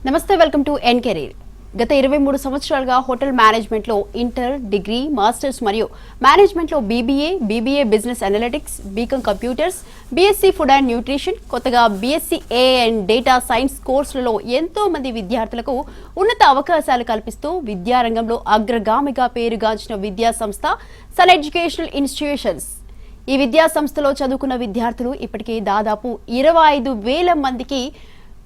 నమస్తే, welcome to N career. గత 23 సంవత్సరాలుగా హోటల్ మేనేజ్మెంట్లో ఇంటర్, డిగ్రీ, మాస్టర్స్ మరియు మేనేజ్మెంట్లో BBA business analytics, BCom computers, BSc food and nutrition, కొత్తగా BSc AI and data science కోర్సులలో ఎంతో మంది విద్యార్థులకు ఉన్నత అవకాశాలు కల్పిస్తూ విద్యారంగంలో అగ్రగామిగా పేరుగాంచిన విద్యా సంస్థ సన్ ఎడ్యుకేషనల్ ఇన్స్టిట్యూషన్స్. ఈ విద్యా సంస్థలో చదువుకున్న విద్యార్థులు ఇప్పటికే దాదాపు 25,000 మందికి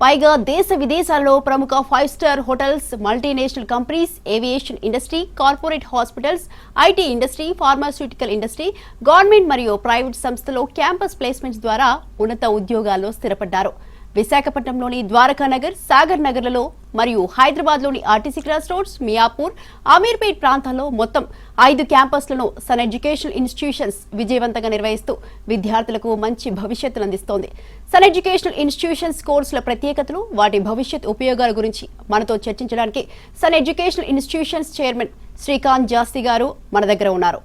పైగా దేశ విదేశాల్లో ప్రముఖ 5 star hotels, multinational companies, aviation industry, corporate hospitals, IT industry, pharmaceutical industry, government మరియు ప్రైవేట్ సంస్థలో క్యాంపస్ ప్లేస్మెంట్స్ ద్వారా ఉన్నత ఉద్యోగాల్లో స్థిరపడ్డారు. విశాఖపట్నంలోని ద్వారకానగర్, సాగర్ నగర్లలో మరియు హైదరాబాద్లోని RTC cross roads, Miyapur, Ameerpet ప్రాంతాల్లో మొత్తం 5 క్యాంపస్లను సన్ ఎడ్యుకేషనల్ ఇన్స్టిట్యూషన్స్ విజయవంతంగా నిర్వహిస్తూ విద్యార్థులకు మంచి భవిష్యత్తును అందిస్తోంది. సన్ ఎడ్యుకేషనల్ ఇన్స్టిట్యూషన్స్ కోర్సుల ప్రత్యేకతలు, వాటి భవిష్యత్ ఉపయోగాల గురించి మనతో చర్చించడానికి Sun educational institutions chairman Srikanth Jasti గారు మన దగ్గర ఉన్నారు.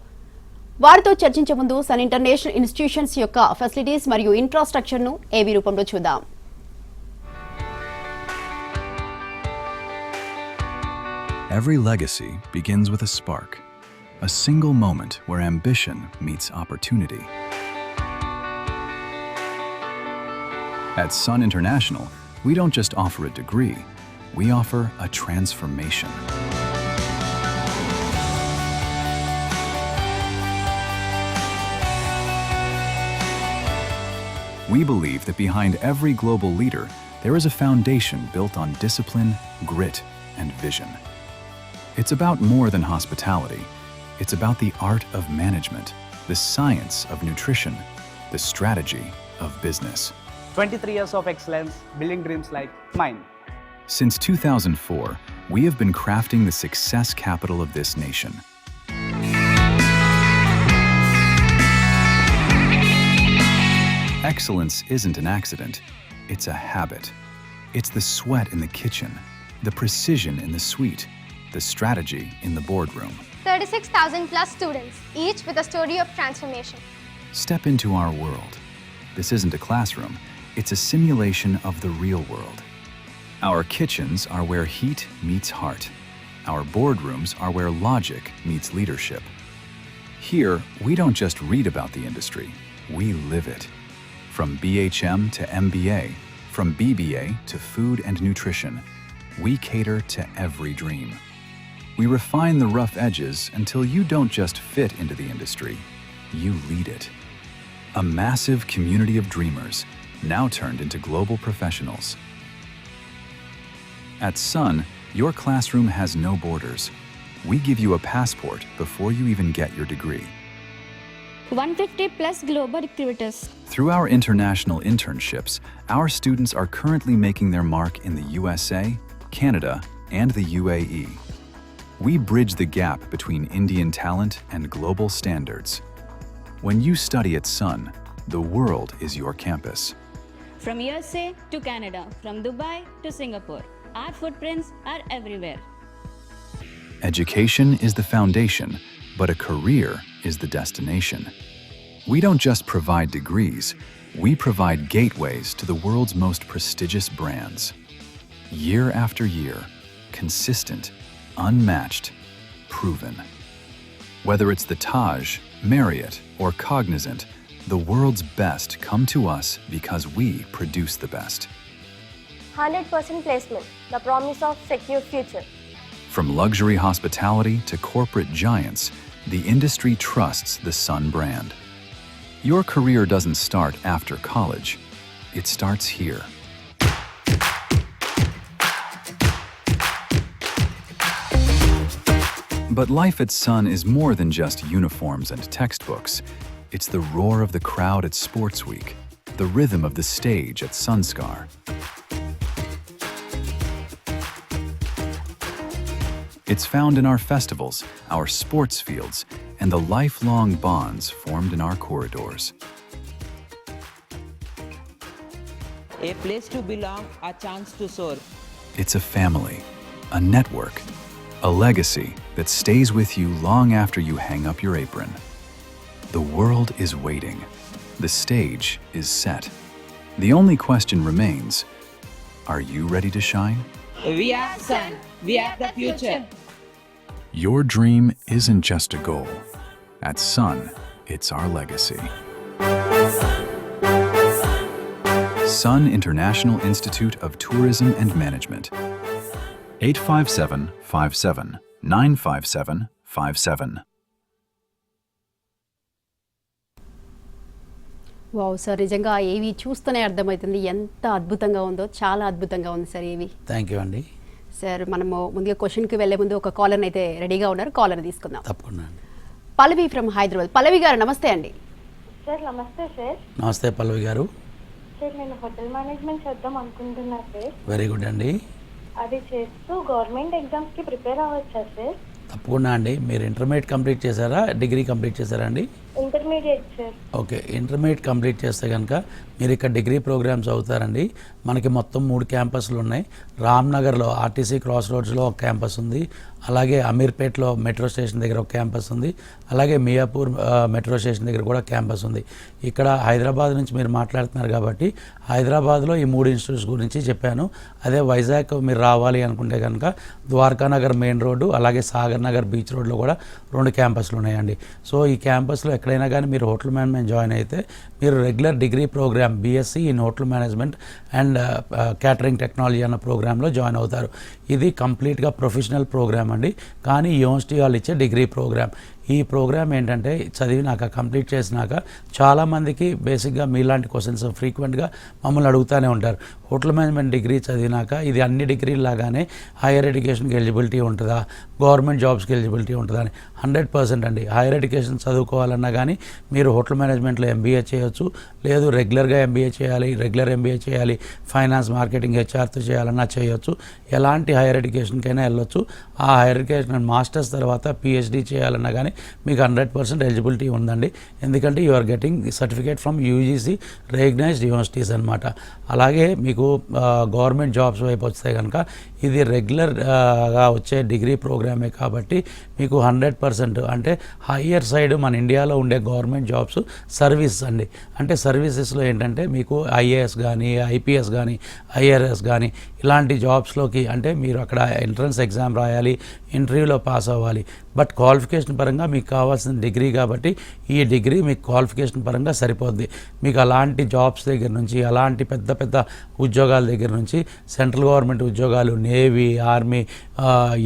వారితో చర్చించే ముందు సన్ ఇంటర్నేషనల్ ఇన్స్టిట్యూషన్స్ యొక్క ఫెసిలిటీస్ మరియు ఇన్ఫ్రాస్ట్రక్చర్ను ఏవి రూపంలో చూద్దాం. Every legacy begins with a spark, a single moment where ambition meets opportunity. At Sun International, we don't just offer a degree, we offer a transformation. We believe that behind every global leader, there is a foundation built on discipline, grit, and vision. It's about more than hospitality. It's about the art of management, the science of nutrition, the strategy of business. 23 years of excellence, building dreams like mine. Since 2004, we have been crafting the success capital of this nation. Excellence isn't an accident, it's a habit. It's the sweat in the kitchen, the precision in the suite, the strategy in the boardroom. 36,000 plus students, each with a story of transformation. Step into our world. This isn't a classroom, it's a simulation of the real world. Our kitchens are where heat meets heart. Our boardrooms are where logic meets leadership. Here, we don't just read about the industry, we live it. From BHM to MBA, from BBA to food and nutrition, we cater to every dream. We refine the rough edges until you don't just fit into the industry, you lead it. A massive community of dreamers, now turned into global professionals. At Sun, your classroom has no borders. We give you a passport before you even get your degree. 150 plus global recruiters. Through our international internships, our students are currently making their mark in the USA, Canada, and the UAE. We bridge the gap between Indian talent and global standards. When you study at Sun, the world is your campus. From USA to Canada, from Dubai to Singapore, our footprints are everywhere. Education is the foundation, but a career is the destination. We don't just provide degrees, we provide gateways to the world's most prestigious brands. Year after year, consistent, unmatched, proven. Whether it's the Taj, Marriott, or Cognizant, the world's best come to us because we produce the best. 100% placement, the promise of secure future. From luxury hospitality to corporate giants, the industry trusts the Sun brand. Your career doesn't start after college. It starts here. But life at Sun is more than just uniforms and textbooks. It's the roar of the crowd at Sports Week, the rhythm of the stage at Sunskar. It's found in our festivals, our sports fields, and the lifelong bonds formed in our corridors. A place to belong, a chance to soar. It's a family, a network, a legacy that stays with you long after you hang up your apron. The world is waiting. The stage is set. The only question remains, are you ready to shine? We are Sun. We are the future. Your dream isn't just a goal. At Sun, it's our legacy. Sun International Institute of Tourism and Management. 85757 95757. Wow sir, నిజంగా ఏవి చూస్తూనే అర్థమవుతుంది ఎంత అద్భుతంగా ఉందో. చాలా అద్భుతంగా ఉంది సార్ ఏవి. థ్యాంక్ యూ అండి. సార్ మనము ముందుగా క్వశ్చన్కి వెళ్ళే ముందు ఒక కాలర్ అయితే రెడీగా ఉన్నారు, కాలర్ తీసుకుందాం. తప్పకుండా అండి. పల్లవి ఫ్రమ్ హైదరాబాద్. పల్లవి గారు నమస్తే అండి. సార్ నమస్తే సార్. నమస్తే పల్లవి గారు. సార్ నేను హోటల్ మేనేజ్మెంట్ చేద్దాం అనుకుంటున్నా సార్. వెరీ గుడ్ అండి. అది చేస్తూ గవర్నమెంట్ ఎగ్జామ్స్కి ప్రిపేర్ అవ్వచ్చా సార్? తప్పకుండా అండి. మీరు ఇంటర్మీడియట్ కంప్లీట్ చేశారా, డిగ్రీ కంప్లీట్ చేశారా అండి? Intermediate sir. Okay, intermediate complete చేస్తే కనుక మీరు ఇక్కడ డిగ్రీ ప్రోగ్రామ్స్ అవుతారండి. మనకి మొత్తం 3 క్యాంపస్లు ఉన్నాయి. రామ్నగర్లో ఆర్టీసీ క్రాస్ రోడ్స్లో ఒక క్యాంపస్ ఉంది, అలాగే అమీర్పేట్లో మెట్రో స్టేషన్ దగ్గర ఒక క్యాంపస్ ఉంది, అలాగే మియాపూర్ మెట్రో స్టేషన్ దగ్గర కూడా క్యాంపస్ ఉంది. ఇక్కడ హైదరాబాద్ నుంచి మీరు మాట్లాడుతున్నారు కాబట్టి హైదరాబాద్లో ఈ 3 ఇన్స్టిట్యూట్స్ గురించి చెప్పాను. అదే వైజాగ్ మీరు రావాలి అనుకుంటే కనుక ద్వారకానగర్ మెయిన్ రోడ్డు, అలాగే సాగర్ నగర్ బీచ్ రోడ్లో కూడా 2 క్యాంపస్లు ఉన్నాయండి. సో ఈ క్యాంపస్లో ఎక్కడైనా కానీ మీరు హోటల్ మేనేజ్మెంట్ జాయిన్ అయితే మీరు regular degree programme BSc in hotel management and catering technology అన్న ప్రోగ్రాంలో జాయిన్ అవుతారు. ఇది కంప్లీట్గా ప్రొఫెషనల్ ప్రోగ్రామ్ అండి, కానీ యూనివర్సిటీ వాళ్ళు ఇచ్చే డిగ్రీ ప్రోగ్రామ్. ఈ ప్రోగ్రామ్ ఏంటంటే చదివినాక కంప్లీట్ చేసినాక చాలామందికి బేసిక్గా మీలాంటి క్వశ్చన్స్ ఫ్రీక్వెంట్గా మమ్మల్ని అడుగుతూనే ఉంటారు. హోటల్ మేనేజ్మెంట్ డిగ్రీ చదివినాక ఇది అన్ని డిగ్రీలాగానే హైయర్ ఎడ్యుకేషన్కి ఎలిజిబిలిటీ ఉంటుందా, గవర్నమెంట్ జాబ్స్కి ఎలిజిబిలిటీ ఉంటుందా అని. 100% అండి. హైయర్ ఎడ్యుకేషన్ చదువుకోవాలన్నా కానీ మీరు హోటల్ మేనేజ్మెంట్లో ఎంబీఏ చేయొచ్చు, లేదు రెగ్యులర్గా ఎంబీఏ చేయాలి, రెగ్యులర్ ఎంబీఏ చేయాలి, ఫైనాన్స్ మార్కెటింగ్ హెచ్ఆర్తో చేయాలన్నా చేయొచ్చు, ఎలాంటి హైయర్ ఎడ్యుకేషన్కైనా వెళ్ళొచ్చు. ఆ హైయర్ ఎడ్యుకేషన్ మాస్టర్స్ తర్వాత పిహెచ్డీ చేయాలన్నా కానీ మీకు 100% ఎలిజిబిలిటీ ఉందండి. ఎందుకంటే you are getting certificate from UGC recognised universities అనమాట. అలాగే మీకు గవర్నమెంట్ జాబ్స్ వైపు వస్తే కనుక ఇది రెగ్యులర్గా వచ్చే డిగ్రీ ప్రోగ్రామే కాబట్టి మీకు 100% అంటే హయ్యర్ సైడ్ మన ఇండియాలో ఉండే గవర్నమెంట్ జాబ్స్ సర్వీస్ అండి. అంటే సర్వీసెస్లో ఏంటంటే మీకు ఐఏఎస్ కానీ, ఐపీఎస్ కానీ, ఐఆర్ఎస్ కానీ ఇలాంటి జాబ్స్లోకి అంటే మీరు అక్కడ ఎంట్రన్స్ ఎగ్జామ్ రాయాలి, ఇంటర్వ్యూలో పాస్ అవ్వాలి. బట్ క్వాలిఫికేషన్ పరంగా మీకు కావాల్సిన డిగ్రీ కాబట్టి ఈ డిగ్రీ మీకు క్వాలిఫికేషన్ పరంగా సరిపోద్ది. మీకు అలాంటి జాబ్స్ దగ్గర నుంచి, అలాంటి పెద్ద పెద్ద ఉద్యోగాల దగ్గర నుంచి సెంట్రల్ గవర్నమెంట్ ఉద్యోగాలు, నేవీ, ఆర్మీ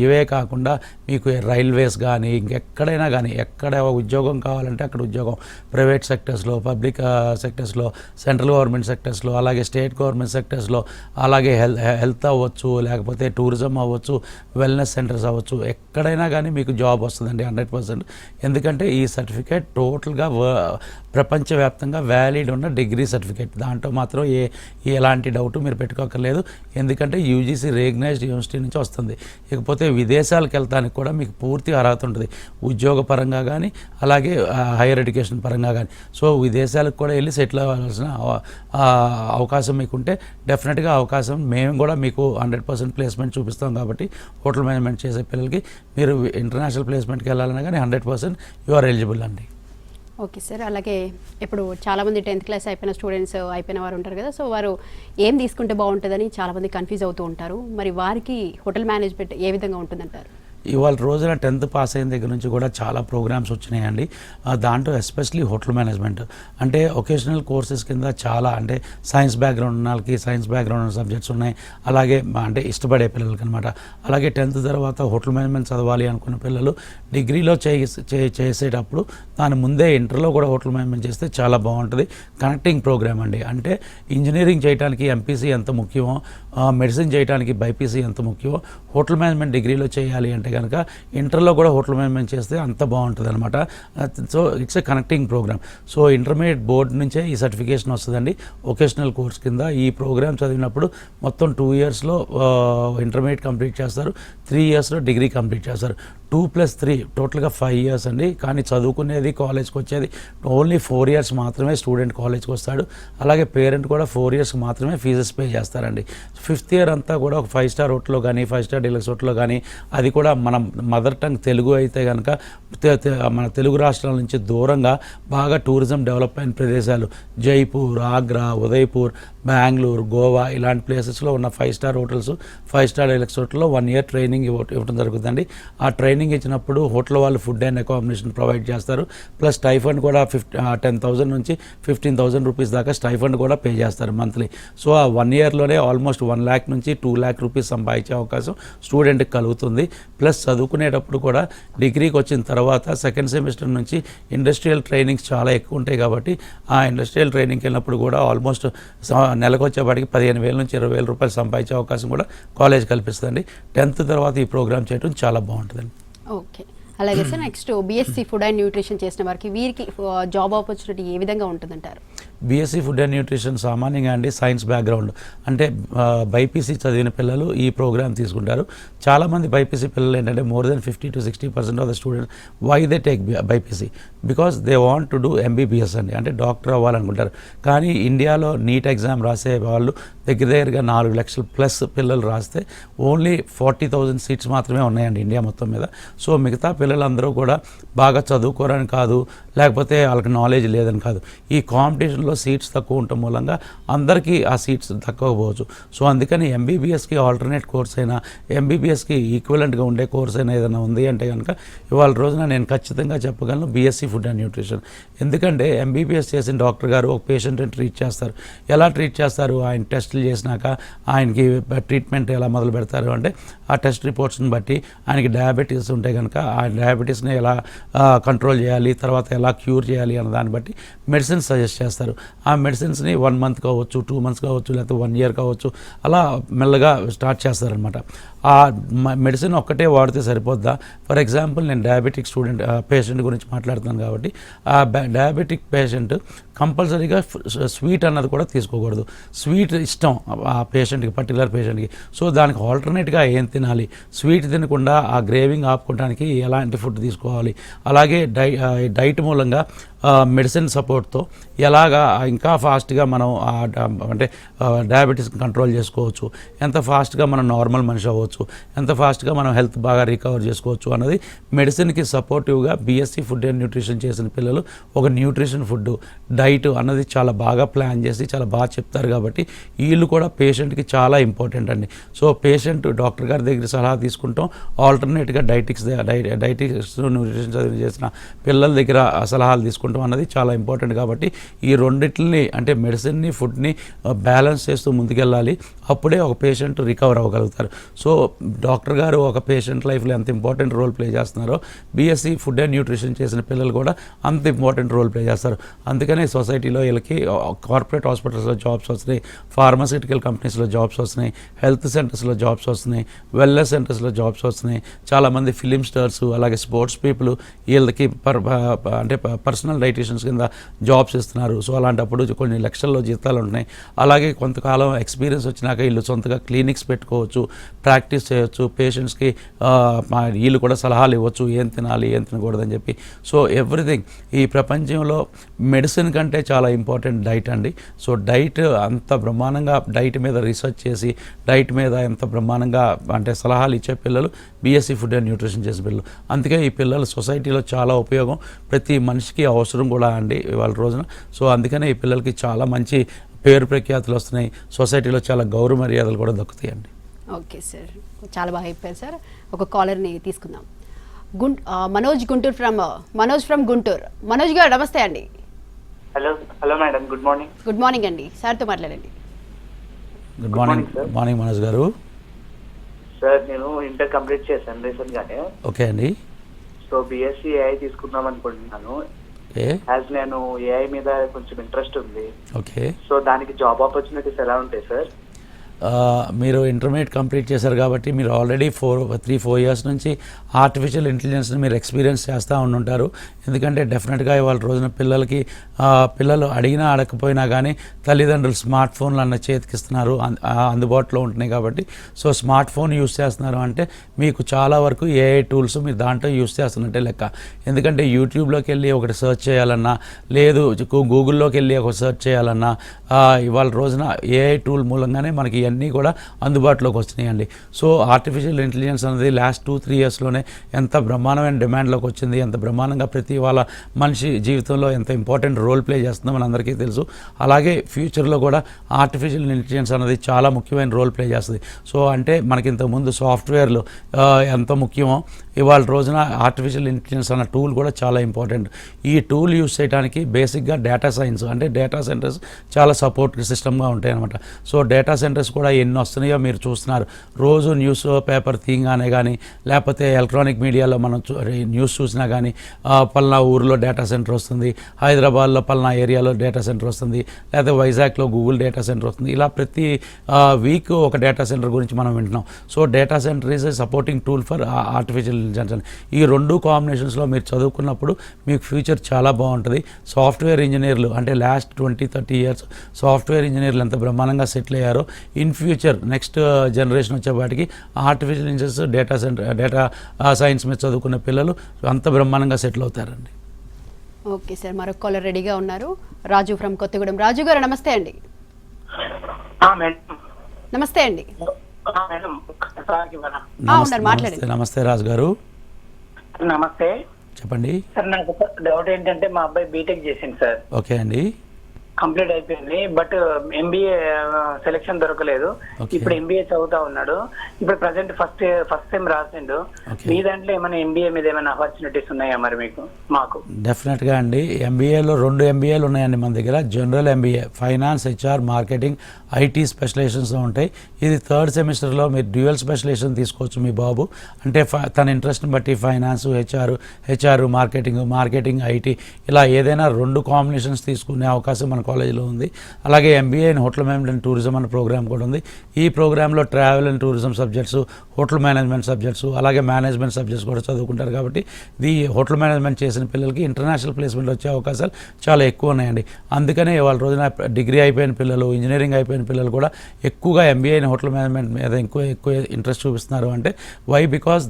ఇవే కాకుండా మీకు రైల్వేస్ కానీ ఇంకెక్కడైనా కానీ ఎక్కడ ఉద్యోగం కావాలంటే అక్కడ ఉద్యోగం, ప్రైవేట్ సెక్టర్స్లో, పబ్లిక్ సెక్టర్స్లో, సెంట్రల్ గవర్నమెంట్ సెక్టర్స్లో, అలాగే స్టేట్ గవర్నమెంట్ సెక్టర్స్లో, అలాగే హెల్త్ అవ్వచ్చు, లేకపోతే టూరిజం అవ్వచ్చు, వెల్నెస్ సెంటర్స్ అవ్వచ్చు, ఎక్కడైనా కానీ మీకు జాబ్ వస్తుందండి 100%. ఎందుకంటే ఈ సర్టిఫికేట్ టోటల్గా ప్రపంచవ్యాప్తంగా వ్యాలిడ్ ఉన్న డిగ్రీ సర్టిఫికేట్. దాంట్లో మాత్రం ఎలాంటి డౌట్ మీరు పెట్టుకోకర్లేదు. ఎందుకంటే యూజీసీ రికగ్నైజ్డ్ యూనివర్సిటీ నుంచి వస్తుంది. ఇకపోతే విదేశాలకు వెళ్తానికి కూడా మీకు పూర్తి అర్హత ఉంటుంది, ఉద్యోగ పరంగా కానీ అలాగే హైయర్ ఎడ్యుకేషన్ పరంగా కానీ. సో విదేశాలకు కూడా వెళ్ళి సెటిల్ అవ్వాల్సిన అవకాశం మీకుంటే డెఫినెట్గా అవకాశం మేము కూడా మీకు 100% ప్లేస్మెంట్ చూపిస్తాం. కాబట్టి హోటల్ మేనేజ్మెంట్ చేసే పిల్లలకి మీరు ఇంటర్నేషనల్ ప్లేస్మెంట్కి వెళ్ళాలన్నా కానీ 100% యు ఆర్ ఎలిజిబుల్ అండి. Okay sir. అలాగే ఇప్పుడు చాలామంది 10th క్లాస్ అయిపోయిన స్టూడెంట్స్ అయిపోయిన వారు ఉంటారు కదా, సో వారు ఏం తీసుకుంటే బాగుంటుందని చాలామంది కన్ఫ్యూజ్ అవుతూ ఉంటారు. మరి వారికి హోటల్ మేనేజ్మెంట్ ఏ విధంగా ఉంటుందంటారు? ఇవాళ రోజున 10th పాస్ అయిన దగ్గర నుంచి కూడా చాలా ప్రోగ్రామ్స్ వచ్చినాయండి. దాంట్లో ఎస్పెషలీ హోటల్ మేనేజ్మెంట్ అంటే ఒకేషనల్ కోర్సెస్ కింద చాలా అంటే సైన్స్ బ్యాక్గ్రౌండ్ ఉన్న వాళ్ళకి సైన్స్ బ్యాక్గ్రౌండ్ ఉన్న సబ్జెక్ట్స్ ఉన్నాయి, అలాగే అంటే ఇష్టపడే పిల్లలకి అనమాట. అలాగే 10th తర్వాత హోటల్ మేనేజ్మెంట్ చదవాలి అనుకున్న పిల్లలు డిగ్రీలో చేసేటప్పుడు దాని ముందే ఇంటర్లో కూడా హోటల్ మేనేజ్మెంట్ చేస్తే చాలా బాగుంటుంది. కనెక్టింగ్ ప్రోగ్రామ్ అండి. అంటే ఇంజనీరింగ్ చేయడానికి ఎంపీసీ ఎంత ముఖ్యమో, మెడిసిన్ చేయడానికి బైపీసీ ఎంత ముఖ్యమో హోటల్ మేనేజ్మెంట్ డిగ్రీలో చేయాలి అంటే కనుక ఇంటర్లో కూడా హోటల్ మేనేజ్మెంట్ చేస్తే అంత బాగుంటుంది అనమాట. So it's a connecting programme. So intermediate board నుంచే ఈ సర్టిఫికేషన్ వస్తుందండి వొకేషనల్ కోర్స్ కింద. ఈ ప్రోగ్రామ్ చదివినప్పుడు మొత్తం 2 yearsలో ఇంటర్మీడియట్ కంప్లీట్ చేస్తారు, 3 yearsలో డిగ్రీ కంప్లీట్ చేస్తారు. 2+3 టోటల్గా 5 years అండి. కానీ చదువుకునేది కాలేజ్కి వచ్చేది ఓన్లీ 4 years మాత్రమే స్టూడెంట్ కాలేజ్కి వస్తాడు. అలాగే పేరెంట్ కూడా 4 years మాత్రమే ఫీజెస్ పే చేస్తారండి. 5th year అంతా కూడా ఒక 5 star హోటల్లో కానీ 5 star డీలక్స్ హోటల్లో కానీ అది కూడా మన మదర్ టంగ్ తెలుగు అయితే కనుక మన తెలుగు రాష్ట్రాల నుంచి దూరంగా బాగా టూరిజం డెవలప్ అయిన ప్రదేశాలు జైపూర్, ఆగ్రా, ఉదయ్పూర్, బెంగళూరు, గోవా ఇలాంటి ప్లేసెస్లో ఉన్న 5 స్టార్ హోటల్స్, 5 స్టార్ డీలక్స్ హోటల్లో 1 year ట్రైనింగ్ ఇవ్వడం జరుగుతుందండి. ఆ ట్రైనింగ్ ఇచ్చినప్పుడు హోటల్ వాళ్ళు ఫుడ్ అండ్ అకామిడేషన్ ప్రొవైడ్ చేస్తారు. ప్లస్ స్టైఫండ్ కూడా 10,000 నుంచి 15,000 రూపీస్ దాకా స్టైఫండ్ కూడా పే చేస్తారు మంత్లీ. సో ఆ 1 yearలోనే ఆల్మోస్ట్ 1 lakh నుంచి 2 lakh రూపీస్ సంపాదించే అవకాశం స్టూడెంట్కి కలుగుతుంది. ప్లస్ చదువుకునేటప్పుడు కూడా డిగ్రీకి వచ్చిన తర్వాత సెకండ్ సెమిస్టర్ నుంచి ఇండస్ట్రియల్ ట్రైనింగ్స్ చాలా ఎక్కువ ఉంటాయి కాబట్టి ఆ ఇండస్ట్రియల్ ట్రైనింగ్కి వెళ్ళినప్పుడు కూడా ఆల్మోస్ట్ నెలకు వచ్చేపాటికి 15,000 నుంచి 20,000 రూపాయలు సంపాదించే అవకాశం కూడా కాలేజ్ కల్పిస్తుంది. 10th తర్వాత ఈ ప్రోగ్రామ్ చేయడం చాలా బాగుంటుందండి. ఓకే, అలాగే sir next BSc food and nutrition చేసిన వారికి వీరికి జాబ్ ఆపర్చునిటీ ఏ విధంగా ఉంటుందంటారు? బీఎస్సీ ఫుడ్ అండ్ న్యూట్రిషన్ సామాన్యంగా అండి సైన్స్ బ్యాక్గ్రౌండ్ అంటే బైపీసీ చదివిన పిల్లలు ఈ ప్రోగ్రామ్ తీసుకుంటారు. చాలామంది బైపీసీ పిల్లలు ఏంటంటే more than 50 to 60% of the students why they take BiPC because they want to do MBBS అండి, అంటే డాక్టర్ అవ్వాలనుకుంటారు. కానీ ఇండియాలో నీట్ ఎగ్జామ్ రాసే వాళ్ళు దగ్గరగా 4 లక్షల ప్లస్ పిల్లలు రాస్తే ఓన్లీ 40,000 సీట్స్ మాత్రమే ఉన్నాయండి ఇండియా మొత్తం మీద. సో మిగతా పిల్లలందరూ కూడా బాగా చదువుకోరని కాదు, లేకపోతే వాళ్ళకి నాలెడ్జ్ లేదని కాదు, ఈ కాంపిటీషన్లో సీట్స్ తక్కువ ఉండటం మూలంగా అందరికీ ఆ సీట్స్ తక్కువపోవచ్చు. సో అందుకని ఎంబీబీఎస్కి ఆల్టర్నేట్ కోర్స్ అయినా, ఎంబీబీఎస్కి ఈక్వలెంట్గా ఉండే కోర్స్ అయినా ఏదైనా ఉంది అంటే కనుక ఇవాళ రోజున నేను ఖచ్చితంగా చెప్పగలను బీఎస్సీ ఫుడ్ అండ్ న్యూట్రిషన్. ఎందుకంటే ఎంబీబీఎస్ చేసిన డాక్టర్ గారు ఒక పేషెంట్ని ట్రీట్ చేస్తారు. ఎలా ట్రీట్ చేస్తారు? ఆయన టెస్టులు చేసినాక ఆయనకి ట్రీట్మెంట్ ఎలా మొదలు పెడతారు అంటే ఆ టెస్ట్ రిపోర్ట్స్ని బట్టి ఆయనకి డయాబెటీస్ ఉంటే కనుక ఆ డయాబెటీస్ని ఎలా కంట్రోల్ చేయాలి, తర్వాత ఎలా క్యూర్ చేయాలి అన్న దాన్ని బట్టి మెడిసిన్స్ సజెస్ట్ చేస్తారు. ఆ మెడిసిన్స్ని 1 month కావచ్చు, 2 months కావచ్చు, లేకపోతే 1 year కావచ్చు, అలా మెల్లగా స్టార్ట్ చేస్తారనమాట. ఆ మెడిసిన్ ఒక్కటే వాడితే సరిపోద్దా? ఫర్ ఎగ్జాంపుల్ నేను డయాబెటిక్ పేషెంట్ గురించి మాట్లాడుతున్నాను కాబట్టి ఆ డయాబెటిక్ పేషెంట్ కంపల్సరీగా స్వీట్ అన్నది కూడా తీసుకోకూడదు. స్వీట్ ఇష్టం ఆ పేషెంట్కి, పర్టికులర్ పేషెంట్కి. సో దానికి ఆల్టర్నేట్గా ఏం తినాలి, స్వీట్ తినకుండా ఆ గ్రేవింగ్ ఆపుకోవడానికి ఎలాంటి ఫుడ్ తీసుకోవాలి, అలాగే డైట్ మూలంగా మెడిసిన్ సపోర్ట్తో ఎలాగా ఇంకా ఫాస్ట్గా మనం అంటే డయాబెటీస్ని కంట్రోల్ చేసుకోవచ్చు, ఎంత ఫాస్ట్గా మనం నార్మల్ మనిషి అవ్వచ్చు, ఎంత ఫాస్ట్గా మనం హెల్త్ బాగా రికవర్ చేసుకోవచ్చు అన్నది మెడిసిన్కి సపోర్టివ్గా బీఎస్సీ ఫుడ్ అండ్ న్యూట్రిషన్ చేసిన పిల్లలు ఒక న్యూట్రిషన్ ఫుడ్ డైట్ అన్నది చాలా బాగా ప్లాన్ చేసి చాలా బాగా చెప్తారు. కాబట్టి వీళ్ళు కూడా పేషెంట్కి చాలా ఇంపార్టెంట్ అండి. సో పేషెంట్ డాక్టర్ గారి దగ్గర సలహా తీసుకుంటాం, ఆల్టర్నేట్గా డైటిక్స్ న్యూట్రిషన్ చదివి చేసిన పిల్లల దగ్గర సలహాలు తీసుకుంటాం అన్నది చాలా ఇంపార్టెంట్. కాబట్టి ఈ రెండిట్లని అంటే మెడిసిన్ని, ఫుడ్ని బ్యాలెన్స్ చేస్తూ ముందుకెళ్ళాలి. అప్పుడే ఒక పేషెంట్ రికవర్ అవ్వగలుగుతారు. సో డాక్టర్ గారు ఒక పేషెంట్ లైఫ్లో ఎంత ఇంపార్టెంట్ రోల్ ప్లే చేస్తున్నారో బీఎస్సీ ఫుడ్ అండ్ న్యూట్రిషన్ చేసిన పిల్లలు కూడా అంత ఇంపార్టెంట్ రోల్ ప్లే చేస్తారు. అందుకనే సొసైటీలో వీళ్ళకి కార్పొరేట్ హాస్పిటల్స్లో జాబ్స్ వస్తున్నాయి, ఫార్మాస్యూటికల్ కంపెనీస్లో జాబ్స్ వస్తున్నాయి, హెల్త్ సెంటర్స్లో జాబ్స్ వస్తున్నాయి, వెల్నెస్ సెంటర్స్లో జాబ్స్ వస్తున్నాయి. చాలామంది ఫిలిం స్టార్స్, అలాగే స్పోర్ట్స్ పీపుల్ వీళ్ళకి అంటే పర్సనల్ డైటీషియన్స్ కింద జాబ్స్ ఇస్తున్నారు. సో అలాంటప్పుడు కొన్ని లక్షల్లో జీతాలు ఉంటున్నాయి. అలాగే కొంతకాలం ఎక్స్పీరియన్స్ వచ్చినాక వీళ్ళు సొంతగా క్లినిక్స్ పెట్టుకోవచ్చు, ప్రాక్టీస్ చేయొచ్చు, పేషెంట్స్కి వీళ్ళు కూడా సలహాలు ఇవ్వచ్చు, ఏం తినాలి ఏం తినకూడదని చెప్పి. సో ఎవ్రీథింగ్ ఈ ప్రపంచంలో మెడిసిన్ కంటే చాలా ఇంపార్టెంట్ డైట్ అండి. సో డైట్ అంత బ్రహ్మాండంగా డైట్ మీద రీసెర్చ్ చేసి డైట్ మీద ఎంత బ్రహ్మాండంగా అంటే సలహాలు ఇచ్చే పిల్లలు బీఎస్సీ ఫుడ్ అండ్ న్యూట్రిషన్ చేసే పిల్లలు. అందుకే ఈ పిల్లలు సొసైటీలో చాలా ఉపయోగం, ప్రతి మనిషికి అవసరం కూడా అండి ఇవాళ రోజున. సో అందుకనే ఈ పిల్లలకి చాలా మంచి పేరు ప్రఖ్యాతులు వస్తున్నాయి, సొసైటీలో చాలా గౌరవ మర్యాదలు కూడా దక్కుతాయండి. ఓకే సార్, చాలా బాగా చెప్పారు సార్. ఒక కాలర్ని తీసుకుందాం. మనోజ్ ఫ్రమ్ గుంటూరు. మనోజ్ గారు నమస్తే అండి. Hello madam, good morning. Good morning అండి, సార్తో మాట్లాడండి. Good morning. మార్నింగ్ మనోజ్ గారు. సార్ నేను ఇంటర్ కంప్లీట్ చేశాను రీసెంట్ గానే. ఓకే అండి. సో బీఎస్సీ ఏఐ తీసుకుందాం అనుకుంటున్నాను. యాజ్ నేను ఏఐ మీద కొంచెం ఇంట్రెస్ట్ ఉంది. ఓకే. సో దానికి జాబ్ ఆపర్చునిటీస్ ఎలా ఉంటాయి సార్? మీరు ఇంటర్మీడియట్ కంప్లీట్ చేశారు కాబట్టి మీరు ఆల్రెడీ 3-4 years నుంచి ఆర్టిఫిషియల్ ఇంటెలిజెన్స్ని మీరు ఎక్స్పీరియన్స్ చేస్తూ ఉండుంటారు. ఎందుకంటే డెఫినెట్గా ఇవాళ రోజున పిల్లలు అడిగినా అడగకపోయినా కానీ తల్లిదండ్రులు స్మార్ట్ ఫోన్లు అన్న చేతికిస్తున్నారు, అందుబాటులో ఉంటున్నాయి. కాబట్టి సో స్మార్ట్ ఫోన్ యూస్ చేస్తున్నారు అంటే మీకు చాలా వరకు ఏఐ టూల్స్ మీరు దాంట్లో యూస్ చేస్తున్నట్టే లెక్క. ఎందుకంటే యూట్యూబ్లోకి వెళ్ళి ఒకటి సెర్చ్ చేయాలన్నా, లేదు గూగుల్లోకి వెళ్ళి ఒక సెర్చ్ చేయాలన్నా ఇవాళ రోజున ఏఐ టూల్ మూలంగానే మనకి ఇవన్నీ కూడా అందుబాటులోకి వచ్చినాయండి. సో ఆర్టిఫిషియల్ ఇంటెలిజెన్స్ అనేది లాస్ట్ 2-3 ఇయర్స్లోనే ఎంత బ్రహ్మాండమైన డిమాండ్లోకి వచ్చింది, ఎంత బ్రహ్మాండంగా ప్రతి వాళ్ళ మనిషి జీవితంలో ఎంత ఇంపార్టెంట్ రోల్ ప్లే చేస్తుందో మనందరికీ తెలుసు. అలాగే ఫ్యూచర్లో కూడా ఆర్టిఫిషియల్ ఇంటెలిజెన్స్ అనేది చాలా ముఖ్యమైన రోల్ ప్లే చేస్తుంది. సో అంటే మనకి ఇంతకుముందు సాఫ్ట్వేర్లు ఎంత ముఖ్యమో ఇవాళ రోజున ఆర్టిఫిషియల్ ఇంటెలిజెన్స్ అన్న టూల్ కూడా చాలా ఇంపార్టెంట్. ఈ టూల్ యూస్ చేయడానికి బేసిక్గా డేటా సైన్స్ అంటే డేటా సెంటర్స్ చాలా సపోర్ట్ సిస్టమ్గా ఉంటాయి అనమాట. సో డేటా సెంటర్స్ కూడా ఎన్ని వస్తున్నాయో మీరు చూస్తున్నారు. రోజు న్యూస్ పేపర్ తీయగానే కానీ లేకపోతే ఎలక్ట్రానిక్ మీడియాలో మనం న్యూస్ చూసినా కానీ పలానా ఊరిలో డేటా సెంటర్ వస్తుంది, హైదరాబాద్లో పలానా ఏరియాలో డేటా సెంటర్ వస్తుంది, లేకపోతే వైజాగ్లో గూగుల్ డేటా సెంటర్ వస్తుంది. ఇలా ప్రతి వీక్ ఒక డేటా సెంటర్ గురించి మనం వింటున్నాం. So data centre is a supporting tool for artificial intelligence. ఈ రెండు కాంబినేషన్స్లో మీరు చదువుకున్నప్పుడు మీకు ఫ్యూచర్ చాలా బాగుంటుంది. సాఫ్ట్వేర్ ఇంజనీర్లు అంటే లాస్ట్ 20-30 ఇయర్స్ సాఫ్ట్వేర్ ఇంజనీర్లు ఎంత బ్రహ్మాండంగా సెటిల్ అయ్యారో ఇన్ ఫ్యూచర్ నెక్స్ట్ జనరేషన్ వచ్చేపాటికి ఆర్టిఫిషియల్ ఇంటెలిజెన్స్ డేటా సైన్స్ మీద చదువుకున్న పిల్లలు అంత బ్రహ్మాండంగా సెటిల్ అవుతారండి. ఓకే సార్, మరొక కాలర్ రెడీగా ఉన్నారు. రాజు ఫ్రమ్ కొత్తగూడెం. రాజు గారు నమస్తే అండి. నమస్తే అండి. ఉన్నారు, మాట్లాడండి. నమస్తే రాజు గారు, నమస్తే. చెప్పండి సార్, నాకు డౌట్ ఏంటంటే మా అబ్బాయి బీటెక్ చేసింది సార్. ఓకే అండి. కంప్లీట్ అయిపోయింది, బట్ ఎంబీఏ సెలెక్షన్ దొరకలేదు. ఇప్పుడు ఎంబీఏ చదువుతా ఉన్నాడు. ఇప్పుడు ప్రజెంట్ ఫస్ట్ సెమ్ రాసిండు. మీ దాంట్లో ఏమైనా ఎంబీఏ మీద ఏమైనా ఆపర్చునిటీస్ ఉన్నాయా మరి మీకు? మాకు డెఫినెట్గా అండి. ఎంబీఏలో 2 ఎంబీఏలు ఉన్నాయండి మన దగ్గర. General MBA, finance, HR, marketing, IT స్పెషలైజేషన్స్లో ఉంటాయి. ఇది 3rd సెమిస్టర్లో మీరు డ్యూయల్ స్పెషలైజేషన్ తీసుకోవచ్చు మీ బాబు. అంటే తన ఇంట్రెస్ట్ని బట్టి ఫైనాన్స్, హెచ్ఆర్, మార్కెటింగ్, ఐటీ ఇలా ఏదైనా 2 కాంబినేషన్స్ తీసుకునే అవకాశం మన కాలేజీలో ఉంది. అలాగే MBA in hotel management and tourism అనే ప్రోగ్రామ్ కూడా ఉంది. ఈ ప్రోగ్రాంలో travel and tourism subjects, hotel management subjects, అలాగే మేనేజ్మెంట్ సబ్జెక్ట్స్ కూడా చదువుకుంటారు. కాబట్టి ఈ హోటల్ మేనేజ్మెంట్ చేసిన పిల్లలకి ఇంటర్నేషనల్ ప్లేస్మెంట్ వచ్చే అవకాశాలు చాలా ఎక్కువ ఉన్నాయండి. అందుకనే వాళ్ళ రోజున డిగ్రీ అయిపోయిన పిల్లలు, ఇంజనీరింగ్ అయిపోయిన పిల్లలు కూడా ఎక్కువగా ఎంబీఏ ఇన్ హోటల్ మేనేజ్మెంట్ మీద ఎక్కువ ఇంట్రెస్ట్ చూపిస్తున్నారు. అంటే why? Because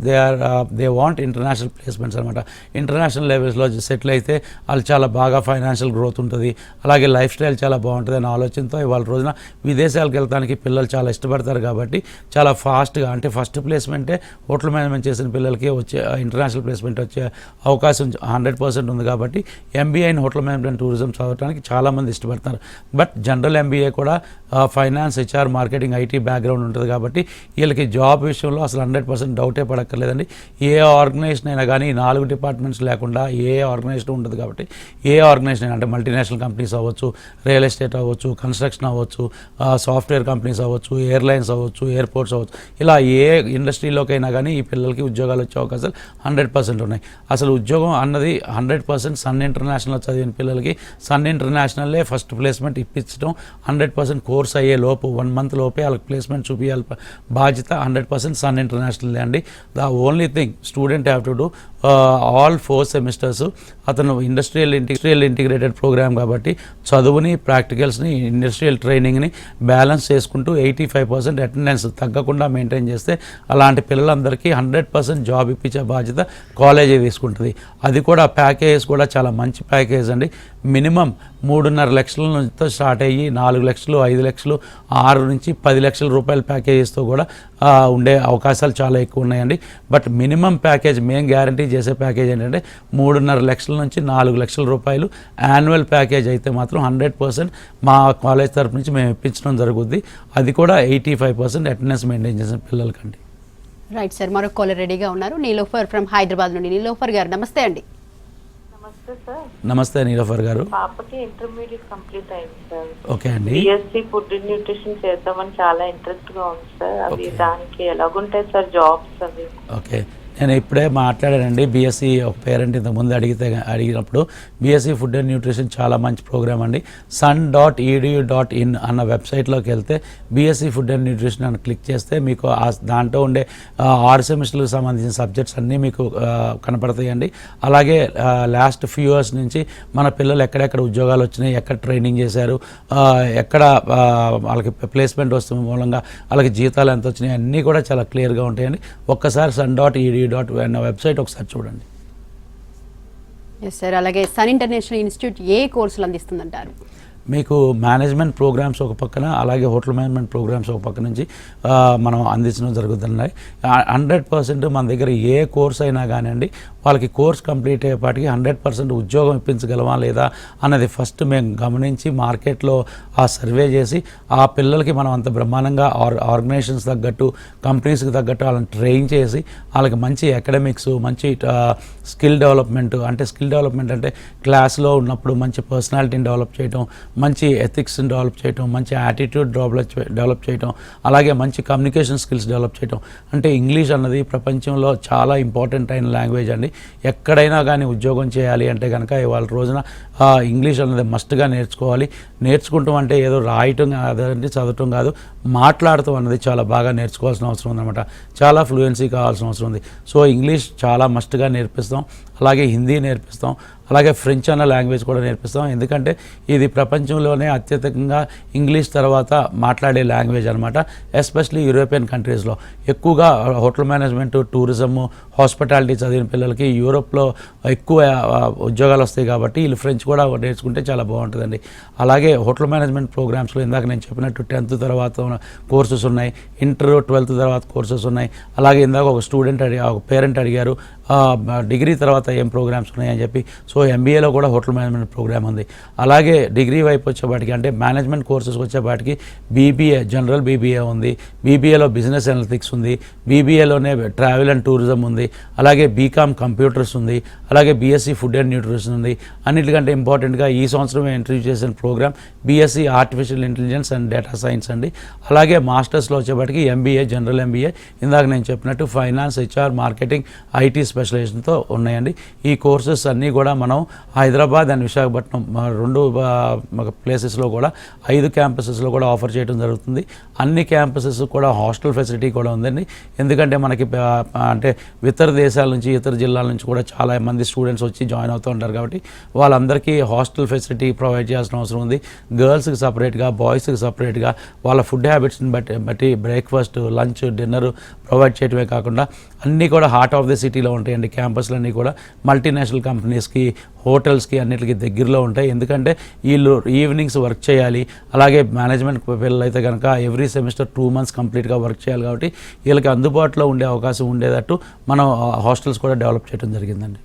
they want international placements అనమాట. ఇంటర్నేషనల్ లెవెల్స్లో సెటిల్ అయితే వాళ్ళు చాలా బాగా ఫైనాన్షియల్ గ్రోత్ ఉంటుంది, అలాగే లైఫ్ స్టైల్ చాలా బాగుంటుంది అనే ఆలోచనతో ఇవాళ రోజున విదేశాలకు వెళ్తానికి పిల్లలు చాలా ఇష్టపడతారు. కాబట్టి చాలా ఫాస్ట్గా అంటే ఫస్ట్ ప్లేస్మెంటే హోటల్ మేనేజ్మెంట్ చేసిన పిల్లలకి వచ్చే ఇంటర్నేషనల్ ప్లేస్మెంట్ వచ్చే అవకాశం 100% ఉంది. కాబట్టి MBA in hotel management tourism చదవడానికి చాలామంది ఇష్టపడతారు. బట్ జనరల్ ఎంబీఏ కూడా finance, HR, marketing, IT background ఉంటుంది. కాబట్టి వీళ్ళకి జాబ్ విషయంలో అసలు 100% డౌటే పడక్కర్లేదండి. ఏ ఆర్గనైజేషన్ అయినా కానీ 4 డిపార్ట్మెంట్స్ లేకుండా ఏ ఆర్గనైజేషన్ ఉంటుంది. కాబట్టి ఏ ఆర్గనైజేషన్ అంటే మల్టీనేషనల్ కంపెనీస్ అవ్వచ్చు, రియల్ ఎస్టేట్ అవ్వచ్చు, కన్స్ట్రక్షన్ అవ్వచ్చు, సాఫ్ట్వేర్ కంపెనీస్ అవ్వచ్చు, ఎయిర్లైన్స్ అవ్వచ్చు, ఎయిర్పోర్ట్స్ అవ్వచ్చు, ఇలా ఏ ఇండస్ట్రీలోకైనా కానీ ఈ పిల్లలకి ఉద్యోగాలు వచ్చే అవకాశాలు 100% ఉన్నాయి. అసలు ఉద్యోగం అన్నది 100% సన్ ఇంటర్నేషనల్ చదివిన పిల్లలకి సన్ ఇంటర్నేషనల్లే ఫస్ట్ ప్లేస్మెంట్ ఇప్పించడం 100% కోర్స్ అయ్యే లోపు 1 month లోపే వాళ్ళకి ప్లేస్మెంట్ చూపించాలి బాధ్యత 100% సన్ ఇంటర్నేషనల్ అండి. The only thing student have to do all 4 semesters. అతను ఇండస్ట్రియల్ ఇంటిగ్రేటెడ్ ప్రోగ్రామ్ కాబట్టి చదువుని, ప్రాక్టికల్స్ని, ఇండస్ట్రియల్ ట్రైనింగ్ని బ్యాలెన్స్ చేసుకుంటూ 85% అటెండెన్స్ తగ్గకుండా మెయింటైన్ చేస్తే అలాంటి పిల్లలందరికీ 100% జాబ్ ఇప్పించే బాధ్యత కాలేజీ తీసుకుంటుంది. అది కూడా ప్యాకేజెస్ కూడా చాలా మంచి ప్యాకేజ్ అండి. మినిమం 3.5 లక్షల నుంచి స్టార్ట్ అయ్యి 4 లక్షలు, 5 లక్షలు, 6 నుంచి 10 లక్షల రూపాయల ప్యాకేజెస్తో కూడా ఉండే అవకాశాలు చాలా ఎక్కువ ఉన్నాయండి. బట్ మినిమం ప్యాకేజ్ మేము గ్యారంటీ చేసే ప్యాకేజ్ ఏంటంటే 3.5 లక్షల నుంచి 4 లక్షల రూపాయలు యాన్యువల్ ప్యాకేజ్ అయితే మాత్రం 100% మా కాలేజ్ తరఫు నుంచి మేము ఇప్పించడం జరుగుద్ది. అది కూడా 85% అటెండెన్స్ మెయింటైన్ చేసిన పిల్లలకండి. రైట్ సార్, మరొక కాలర్ రెడీగా ఉన్నారు. నీలోఫర్ ఫ్రమ్ హైదరాబాద్ నుండి. నీలోఫర్ గారు నమస్తే అండి. నమస్తే సార్. నమస్తే నీలోఫర్ గారు. పాపకి ఇంటర్మీడియట్ కంప్లీట్ అయింది సార్. ఓకే అండి. బిఎస్సి ఫుడ్ న్యూట్రిషన్ చేద్దామని చాలా ఇంట్రెస్ట్ గా ఉంది సార్. అవి దానికి ఎలాగుంటాయి సార్ జాబ్స్ అవి? ఓకే, నేను ఇప్పుడే మాట్లాడానండి. బీఎస్సీ ఒక పేరెంట్ ఇంతకుముందు అడిగినప్పుడు బీఎస్సీ ఫుడ్ అండ్ న్యూట్రిషన్ చాలా మంచి ప్రోగ్రామ్ అండి. sun.edu.in అన్న వెబ్సైట్లోకి వెళ్తే బీఎస్సీ ఫుడ్ అండ్ న్యూట్రిషన్ అని క్లిక్ చేస్తే మీకు దాంట్లో ఉండే 6 సెమిస్టర్లకు సంబంధించిన సబ్జెక్ట్స్ అన్నీ మీకు కనపడతాయండి. అలాగే లాస్ట్ ఫ్యూ ఇయర్స్ నుంచి మన పిల్లలు ఎక్కడెక్కడ ఉద్యోగాలు వచ్చినాయి, ఎక్కడ ట్రైనింగ్ చేశారు, ఎక్కడ వాళ్ళకి ప్లేస్మెంట్ వస్తున్న మూలంగా వాళ్ళకి జీతాలు ఎంత వచ్చినాయి అన్నీ కూడా చాలా క్లియర్గా ఉంటాయండి. ఒక్కసారి sun.edu అన్న వెబ్సైట్ ఒకసారి చూడండి. Yes sir. అలాగే సన్ ఇంటర్నేషనల్ ఇన్స్టిట్యూట్ ఏ కోర్సులు అందిస్తుందంటారు? మీకు మేనేజ్మెంట్ ప్రోగ్రామ్స్ ఒక పక్కన, అలాగే హోటల్ మేనేజ్మెంట్ ప్రోగ్రామ్స్ ఒక పక్క నుంచి మనం అందించడం జరుగుతున్నాయి. 100% మన దగ్గర ఏ కోర్స్ అయినా కానివ్వండి, వాళ్ళకి కోర్స్ కంప్లీట్ అయ్యేపాటికి 100% ఉద్యోగం ఇప్పించగలమా లేదా అన్నది ఫస్ట్ మేము గమనించి మార్కెట్లో ఆ సర్వే చేసి ఆ పిల్లలకి మనం అంత బ్రహ్మాండంగా ఆర్గనైజేషన్స్ తగ్గట్టు, కంపెనీస్కి తగ్గట్టు వాళ్ళని ట్రైన్ చేసి వాళ్ళకి మంచి అకాడమిక్స్, మంచి స్కిల్ డెవలప్మెంట్ అంటే క్లాస్లో ఉన్నప్పుడు మంచి పర్సనాలిటీని డెవలప్ చేయటం, మంచి ఎథిక్స్ని డెవలప్ చేయటం, మంచి యాటిట్యూడ్ డెవలప్ చేయటం, అలాగే మంచి కమ్యూనికేషన్ స్కిల్స్ డెవలప్ చేయటం. అంటే ఇంగ్లీష్ అన్నది ప్రపంచంలో చాలా ఇంపార్టెంట్ అయిన లాంగ్వేజ్ అండి. ఎక్కడైనా కానీ ఉద్యోగం చేయాలి అంటే కనుక ఇవాళ రోజున ఇంగ్లీష్ అన్నది మస్ట్గా నేర్చుకోవాలి. నేర్చుకుంటాం అంటే ఏదో రాయటం అదంటే చదవటం కాదు, మాట్లాడటం అన్నది చాలా బాగా నేర్చుకోవాల్సిన అవసరం ఉందన్నమాట. చాలా ఫ్లూయెన్సీ కావాల్సిన అవసరం ఉంది. సో ఇంగ్లీష్ చాలా మస్ట్గా నేర్పిస్తాం, అలాగే హిందీ నేర్పిస్తాం, అలాగే ఫ్రెంచ్ అన్న లాంగ్వేజ్ కూడా నేర్పిస్తాం. ఎందుకంటే ఇది ప్రపంచంలోనే అత్యధికంగా ఇంగ్లీష్ తర్వాత మాట్లాడే లాంగ్వేజ్ అనమాట. ఎస్పెషలీ యూరోపియన్ కంట్రీస్లో ఎక్కువగా హోటల్ మేనేజ్మెంట్, టూరిజము, హాస్పిటాలిటీ చదివిన పిల్లలకి యూరోప్లో ఎక్కువ ఉద్యోగాలు వస్తాయి కాబట్టి వీళ్ళు ఫ్రెంచ్ కూడా నేర్చుకుంటే చాలా బాగుంటుందండి. అలాగే హోటల్ మేనేజ్మెంట్ ప్రోగ్రామ్స్లో ఇందాక నేను చెప్పినట్టు 10th తర్వాత కోర్సెస్ ఉన్నాయి, ఇంటర్ 12th తర్వాత కోర్సెస్ ఉన్నాయి. అలాగే ఇందాక ఒక పేరెంట్ అడిగారు డిగ్రీ తర్వాత ఏం ప్రోగ్రామ్స్ ఉన్నాయని చెప్పి. సో ఎంబీఏలో కూడా హోటల్ మేనేజ్మెంట్ ప్రోగ్రామ్ ఉంది. అలాగే డిగ్రీ వైపు వచ్చేపాటికి అంటే మేనేజ్మెంట్ కోర్సెస్ వచ్చేపాటికి బీబీఏ, జనరల్ బీబీఏ ఉంది, బీబీఏలో బిజినెస్ అనలిటిక్స్ ఉంది, బీబీఏలోనే ట్రావెల్ అండ్ టూరిజం ఉంది, అలాగే బీకామ్ కంప్యూటర్స్ ఉంది, అలాగే బీఎస్సీ ఫుడ్ అండ్ న్యూట్రిషన్ ఉంది. అన్నిటికంటే ఇంపార్టెంట్గా ఈ సంవత్సరం ఇంట్రడ్యూస్ చేసిన programme BSc artificial intelligence and data science అండి. అలాగే మాస్టర్స్లో వచ్చేపాటికి ఎంబీఏ, జనరల్ ఎంబీఏ, ఇందాక నేను చెప్పినట్టు ఫైనాన్స్, హెచ్ఆర్, మార్కెటింగ్, ఐటీ స్పెషలైజేషన్తో ఉన్నాయండి. ఈ కోర్సెస్ అన్నీ కూడా మనం హైదరాబాద్ అండ్ విశాఖపట్నం 2 ప్లేసెస్లో కూడా 5 క్యాంపసెస్లో కూడా ఆఫర్ చేయడం జరుగుతుంది. అన్ని క్యాంపసెస్ కూడా హాస్టల్ ఫెసిలిటీ కూడా ఉందండి. ఎందుకంటే మనకి అంటే ఇతర దేశాల నుంచి, ఇతర జిల్లాల నుంచి కూడా చాలా మంది స్టూడెంట్స్ వచ్చి జాయిన్ అవుతూ ఉంటారు కాబట్టి వాళ్ళందరికీ హాస్టల్ ఫెసిలిటీ ప్రొవైడ్ చేయాల్సిన అవసరం ఉంది. గర్ల్స్కి సపరేట్గా, బాయ్స్కి సపరేట్గా వాళ్ళ ఫుడ్ హ్యాబిట్స్ని బట్టి బ్రేక్ఫాస్ట్, లంచ్, డిన్నర్ ప్రొవైడ్ చేయడమే కాకుండా అన్నీ కూడా హార్ట్ ఆఫ్ ది సిటీలో ఉంటాయండి. క్యాంపస్లన్నీ కూడా మల్టీనేషనల్ కంపెనీస్కి, హోటల్స్కి అన్నిటికీ దగ్గరలో ఉంటాయి. ఎందుకంటే వీళ్ళు ఈవినింగ్స్ వర్క్ చేయాలి. అలాగే మేనేజ్మెంట్ పిల్లలు అయితే కనుక ఎవ్రీ సెమిస్టర్ 2 months కంప్లీట్గా వర్క్ చేయాలి కాబట్టి వీళ్ళకి అందుబాటులో ఉండే అవకాశం ఉండేటట్టు మనం హాస్టల్స్ కూడా డెవలప్ చేయడం జరిగిందండి.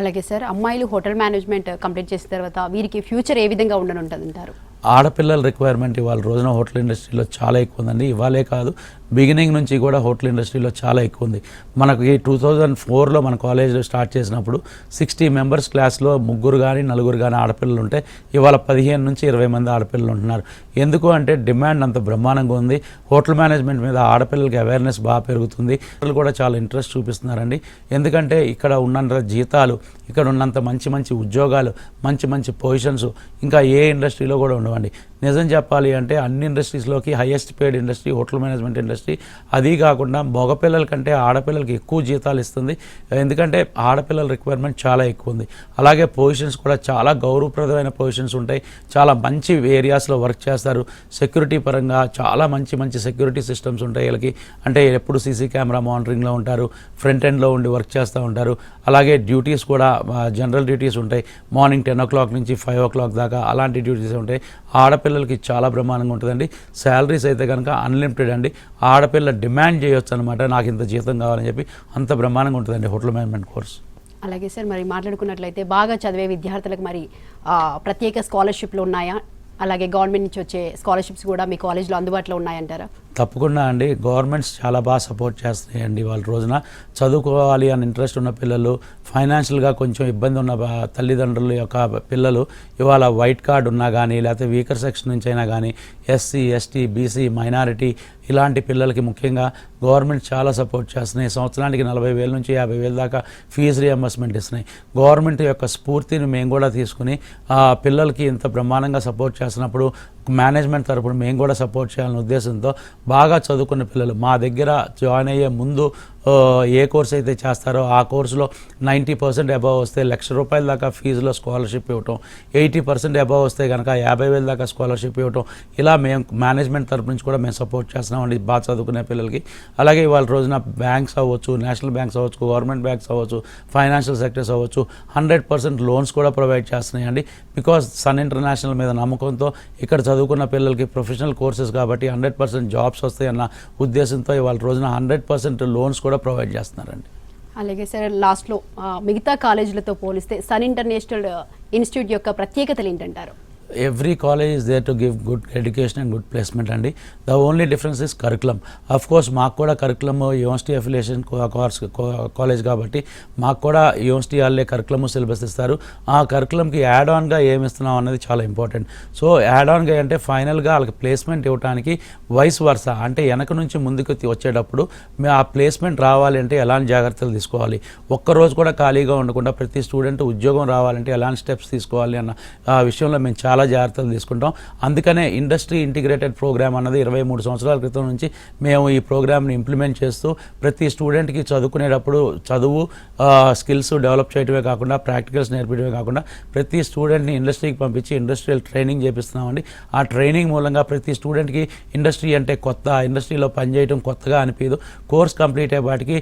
అలాగే సార్, అమ్మాయిలు హోటల్ మేనేజ్మెంట్ కంప్లీట్ చేసిన తర్వాత వీరికి ఫ్యూచర్ ఏ విధంగా ఉండనుంటుందంటారు? ఆడపిల్లల రిక్వైర్మెంట్ ఇవాళ రోజున హోటల్ ఇండస్ట్రీలో చాలా ఎక్కువ ఉందండి. ఇవాళే కాదు, బిగినింగ్ నుంచి కూడా హోటల్ ఇండస్ట్రీలో చాలా ఎక్కువ ఉంది. మనకి 2004లో మన కాలేజ్లో స్టార్ట్ చేసినప్పుడు 60 members క్లాస్లో 3 కానీ 4 కానీ ఆడపిల్లలు ఉంటే ఇవాళ 15 నుంచి 20 మంది ఆడపిల్లలు ఉంటున్నారు. ఎందుకు అంటే డిమాండ్ అంత బ్రహ్మాండంగా ఉంది. హోటల్ మేనేజ్మెంట్ మీద ఆడపిల్లలకి అవేర్నెస్ బాగా పెరుగుతుంది. పిల్లలు కూడా చాలా ఇంట్రెస్ట్ చూపిస్తున్నారండి. ఎందుకంటే ఇక్కడ ఉన్నంత జీతాలు, ఇక్కడ ఉన్నంత మంచి ఉద్యోగాలు, మంచి పొజిషన్స్ ఇంకా ఏ ఇండస్ట్రీలో కూడా ఉండవండి. నిజం చెప్పాలి అంటే అన్ని ఇండస్ట్రీస్లోకి highest paid industry hotel management industry. అది కాకుండా మగపిల్లల కంటే ఆడపిల్లలకి ఎక్కువ జీతాలు ఇస్తుంది. ఎందుకంటే ఆడపిల్లల రిక్వైర్మెంట్ చాలా ఎక్కువ ఉంది. అలాగే పొజిషన్స్ కూడా చాలా గౌరవప్రదమైన పొజిషన్స్ ఉంటాయి. చాలా మంచి ఏరియాస్లో వర్క్ చేస్తారు. సెక్యూరిటీ పరంగా చాలా మంచి సెక్యూరిటీ సిస్టమ్స్ ఉంటాయి వీళ్ళకి. అంటే ఎప్పుడు సీసీ కెమెరా మానిటరింగ్లో ఉంటారు, ఫ్రంట్ ఎండ్లో ఉండి వర్క్ చేస్తూ ఉంటారు. అలాగే డ్యూటీస్ కూడా జనరల్ డ్యూటీస్ ఉంటాయి. మార్నింగ్ 10 o'clock నుంచి 5 o'clock దాకా అలాంటి డ్యూటీస్ ఉంటాయి. ఆడపిల్లలకి చాలా బ్రహ్మాండంగా ఉంటుందండి. శాలరీస్ అయితే కనుక అన్లిమిటెడ్ అండి. ఆడపిల్ల డిమాండ్ చేయొచ్చు అనమాట, నాకు ఇంత జీతం కావాలని చెప్పి. అంత బ్రహ్మాండంగా ఉంటుందండి హోటల్ మేనేజ్మెంట్ కోర్స్. అలాగే సార్, మరి మాట్లాడుకున్నట్లయితే బాగా చదివే విద్యార్థులకు మరి ప్రత్యేక స్కాలర్షిప్లు ఉన్నాయా? అలాగే గవర్నమెంట్ నుంచి వచ్చే స్కాలర్షిప్స్ కూడా మీ కాలేజ్లో అందుబాటులో ఉన్నాయంటారా? తప్పకుండా అండి. గవర్నమెంట్స్ చాలా బాగా సపోర్ట్ చేస్తున్నాయండి. వాళ్ళ రోజున చదువుకోవాలి అని ఇంట్రెస్ట్ ఉన్న పిల్లలు, ఫైనాన్షియల్గా కొంచెం ఇబ్బంది ఉన్న తల్లిదండ్రుల యొక్క పిల్లలు ఇవాళ వైట్ కార్డ్ ఉన్నా కానీ, లేకపోతే వీకర్ సెక్షన్ నుంచి అయినా కానీ, ఎస్సీ, ఎస్టీ, బీసీ, మైనారిటీ ఇలాంటి పిల్లలకి ముఖ్యంగా గవర్నమెంట్ చాలా సపోర్ట్ చేస్తున్నాయి. సంవత్సరానికి 40,000 నుంచి 50,000 దాకా ఫీజు రియంబర్స్మెంట్ ఇస్తున్నాయి. గవర్నమెంట్ యొక్క స్ఫూర్తిని మేము కూడా తీసుకుని పిల్లలకి ఇంత బ్రహ్మాండంగా సపోర్ట్ చేస్తున్నప్పుడు మేనేజ్మెంట్ తరపున మేము కూడా సపోర్ట్ చేయాలనే ఉద్దేశంతో బాగా చదువుకున్న పిల్లలు మా దగ్గర జాయిన్ అయ్యే ముందు ఏ కోర్స్ అయితే చేస్తారో ఆ కోర్సులో 90% అబవ్ వస్తే ₹1,00,000 దాకా ఫీజులో స్కాలర్షిప్ ఇవ్వటం, 80% అబవ్ వస్తే కనుక 50,000 దాకా స్కాలర్షిప్ ఇవ్వటం, ఇలా మేము మేనేజ్మెంట్ తరపు నుంచి కూడా మేము సపోర్ట్ చేస్తున్నామండి బాగా చదువుకునే పిల్లలకి. అలాగే ఇవాళ రోజున బ్యాంక్స్ అవ్వచ్చు, నేషనల్ బ్యాంక్స్ అవ్వచ్చు, గవర్నమెంట్ బ్యాంక్స్ అవ్వచ్చు, ఫైనాన్షియల్ సెక్టర్స్ అవ్వచ్చు 100% లోన్స్ కూడా ప్రొవైడ్ చేస్తున్నాయండి. బికాజ్ సన్ ఇంటర్నేషనల్ మీద నమ్మకంతో ఇక్కడ చదువుకున్న పిల్లలకి ప్రొఫెషనల్ కోర్సెస్ కాబట్టి 100% జాబ్స్ వస్తాయన్న ఉద్దేశంతో ఇవాళ రోజున 100% లోన్స్ కూడా ప్రొవైడ్ చేస్తున్నారండి. అలాగే సార్ లాస్ట్లో మిగతా కాలేజీలతో పోలిస్తే సన్ ఇంటర్నేషనల్ ఇన్స్టిట్యూట్ యొక్క ప్రత్యేకతలు ఏంటంటారు? Every college is there to give good education and good placement అండి. The only difference is curriculum. Of course మాకు కూడా కరికులం యూనివర్సిటీ అఫిలియేషన్ కాలేజ్ కాబట్టి మాకు కూడా యూనివర్సిటీ వాళ్ళే కరికులము సిలబస్ ఇస్తారు. ఆ కరికులంకి యాడ్ ఆన్గా ఏమి ఇస్తున్నాం అన్నది చాలా ఇంపార్టెంట్. సో యాడ్ ఆన్గా అంటే ఫైనల్గా వాళ్ళకి ప్లేస్మెంట్ ఇవ్వడానికి వైస్ వర్స అంటే వెనక నుంచి ముందుకు వచ్చేటప్పుడు ఆ ప్లేస్మెంట్ రావాలి అంటే ఎలాంటి జాగ్రత్తలు తీసుకోవాలి, ఒక్కరోజు కూడా ఖాళీగా ఉండకుండా ప్రతి స్టూడెంట్ ఉద్యోగం రావాలంటే ఎలాంటి స్టెప్స్ తీసుకోవాలి అన్న విషయంలో మేము చాలా జాగ్రత్తలు తీసుకుంటాం. అందుకనే ఇండస్ట్రీ ఇంటిగ్రేటెడ్ ప్రోగ్రామ్ అన్నది 23 సంవత్సరాల క్రితం నుంచి మేము ఈ ప్రోగ్రామ్ని ఇంప్లిమెంట్ చేస్తూ ప్రతి స్టూడెంట్కి చదువుకునేటప్పుడు చదువు స్కిల్స్ డెవలప్ చేయడమే కాకుండా ప్రాక్టికల్స్ నేర్పించడమే కాకుండా ప్రతి స్టూడెంట్ని ఇండస్ట్రీకి పంపించి ఇండస్ట్రియల్ ట్రైనింగ్ చేపిస్తున్నామండి. ఆ ట్రైనింగ్ మూలంగా ప్రతి స్టూడెంట్కి ఇండస్ట్రీ అంటే కొత్త, ఇండస్ట్రీలో పనిచేయడం కొత్తగా అనిపించదు. కోర్స్ కంప్లీట్ అయ్యే వాటికి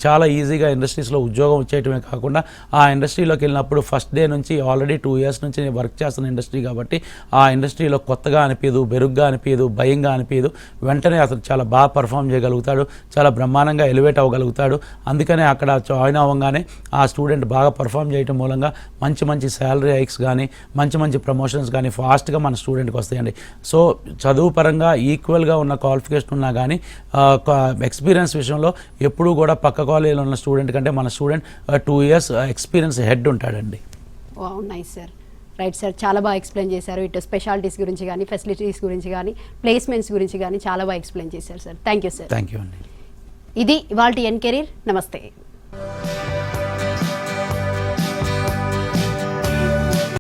చాలా ఈజీగా ఇండస్ట్రీస్లో ఉద్యోగం వచ్చేయటమే కాకుండా ఆ ఇండస్ట్రీలోకి వెళ్ళినప్పుడు ఫస్ట్ డే నుంచి ఆల్రెడీ 2 years నుంచి నేను వర్క్ చేస్తున్న ఇండస్ట్రీ కాబట్టి ఆ ఇండస్ట్రీలో కొత్తగా అనిపించదు, బెరుగ్గా అనిపించదు, భయంగా అనిపించదు. వెంటనే అతను చాలా బాగా పర్ఫామ్ చేయగలుగుతాడు, చాలా బ్రహ్మాండంగా ఎలివేట్ అవ్వగలుగుతాడు. అందుకనే అక్కడ జాయిన్ అవ్వగానే ఆ స్టూడెంట్ బాగా పర్ఫామ్ చేయడం మూలంగా మంచి మంచి శాలరీ హైక్స్ కానీ మంచి మంచి ప్రమోషన్స్ కానీ ఫాస్ట్గా మన స్టూడెంట్కి వస్తాయండి. సో చదువు పరంగా ఈక్వల్గా ఉన్న క్వాలిఫికేషన్ ఉన్నా కానీ ఎక్స్పీరియన్స్ విషయంలో ఎప్పుడూ కూడా పక్క కాలేజీలో ఉన్న స్టూడెంట్ కంటే మన స్టూడెంట్ 2 years ఎక్స్పీరియన్స్ హెడ్ ఉంటాడండి. Wow, nice sir. Right sir, చాలా బాగా ఎక్స్ప్లెయిన్ చేశారు. ఇటు స్పెషాలిటీస్ గురించి కానీ, ఫెసిలిటీస్ గురించి కానీ, ప్లేస్మెంట్స్ గురించి కానీ చాలా బాగా ఎక్స్ప్లెయిన్ చేశారు sir. Thank you sir. Thank you అండి. ఇది ఇవాల్టి ఎన్ కెరీర్. నమస్తే.